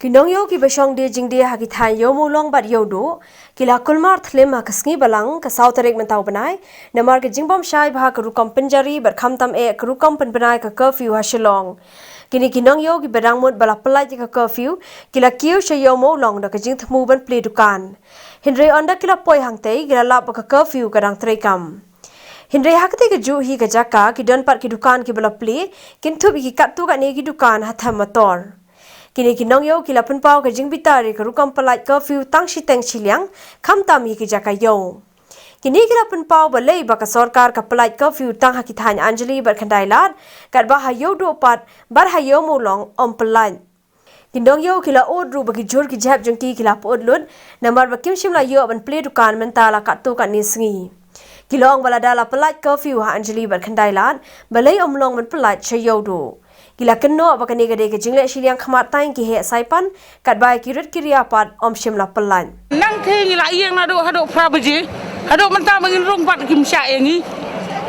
Kinong yo ki besong de jing de hagi than yo mu long bat yo do kila Klumar thlem ha kasngi balang ka sautarek mentau banai namar ke jingbom Shai bha ka Rukom Pynjari bar kham tam e ka Rukom pen banai ka Curfew ha shilong kini kinong yo ki berang mut bala pelai ka Curfew kila kiu she yo mu long da ka jing thmu ban ple dukan hinre onda kila poi hangtei kila lap ka Curfew ka dang trekam Hinre hakte ke ju hi ka jaka ki don par ki dukan ki bala ple kintu bi ki katu ka ne ki dukan hatham motor Kini kinong yo kila penpau ke jing bitari ke Rukom pelat Curfew tang shiteng chiliang kham tam hi ki jaka yo. Kini kila penpau balai baka sorkar ka pelat Curfew tang haki thany Anjali berkandai lat kat bah hayo do pat bar hayo mulong om pelat. Kinong yo kila odru bagi jur ki jap jengki kila pod lut namar bakim shimla yo ban play dukan mentala kat tu kat nisngi. Kilong baladala pelat Curfew ha Anjali berkandai lat balai omlong men pelat chayo do. Gila keno apa kene gede ke jingle shiliang khamat tain ki he saipan kat bai kirit kiria pat om shimla pelan nang the ngila ieng hado pra beji hado menta bangin rong pat kim sha engi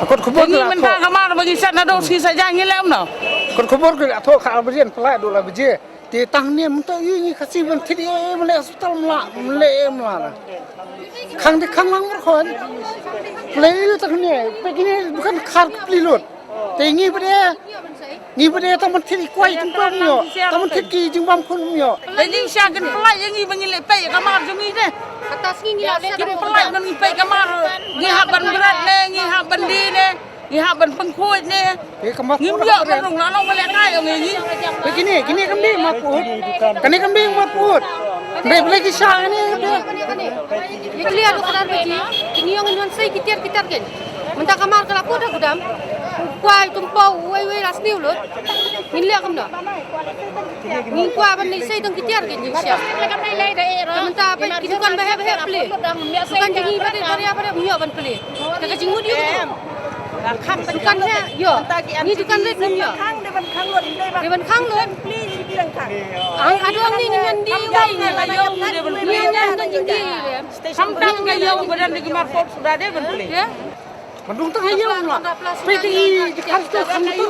akot khubur ngi menta kamar bagi sat hado si saja ngilem no akot khubur ke atho kha bejen pelai do la beje ti tang ne menta ngi khasi ban thidi mle hospital mla khang de khang mang khon play tak ne begini bukan khar plilut tingi bede taman thiri kwai jingpam yo taman thiki jingpam khun yo lagi sha kan pelai ngi bangin le pe kamar jumi de atas ngi ngila le pelai ngi pe kamar ngi ha ban berat ne ngi ha ban di ne ngi ha ban pengkhoi ne kamar ngi yo kan rong la long le kai ngi begini kambi maput kani kambi maput lagi sha ni ye clear do kadar beji kini yang ngan sai kitar ken menta kamar kala ko da gudam quay tumpau wei rasniu lut min le kam da min qua ban nei sei tang kitar ke jing sia kam nei le dai ro menta pe kitu kan behe ple kan jingi ba de daria ba de mio ban ple ka jing mudi kan kan he yo ni dukan le nim yo de ban khang lut ai aduang ni ngan di wei ni la yo de ban ple ni jing di sam tam ga yo badan di kamar pot sudah de ban ple Mandung tang ayo lah. Peti khas tu kham tu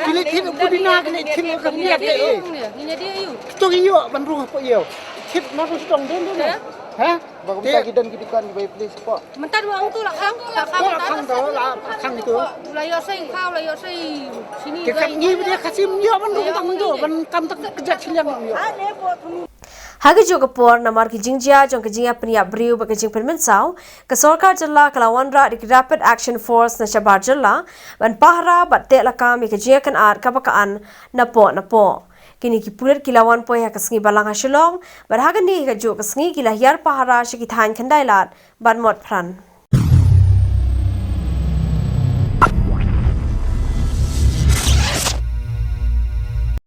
kile kile budina kile kile kan dia de. Ni dia yu. Tu iyo bandung apa iyo. Kit ma tu strong den tu. Ha? Bagus lagi dan kita di bayi please po. Mentar dua orang tu lah khang. Khang tu lah khang itu. Layo sei kau layo sei sini. Kita ni dia kasih iyo bandung tang tu ban kam tak kejat silang iyo. Hagi juga por namar ki jingjia jong ki jingia pnia briu bagi jing permen sau ke sorkar jalla kalawan ra di rapid action force na shabar jalla ban pahra bat te lakam ki jingia kan ar kabakaan napo kini ki pulir kilawan poi ha kasngi balang ha shilong bar hagani ka jo kasngi ki lahyar pahra shi ki than khandai lat ban mot phran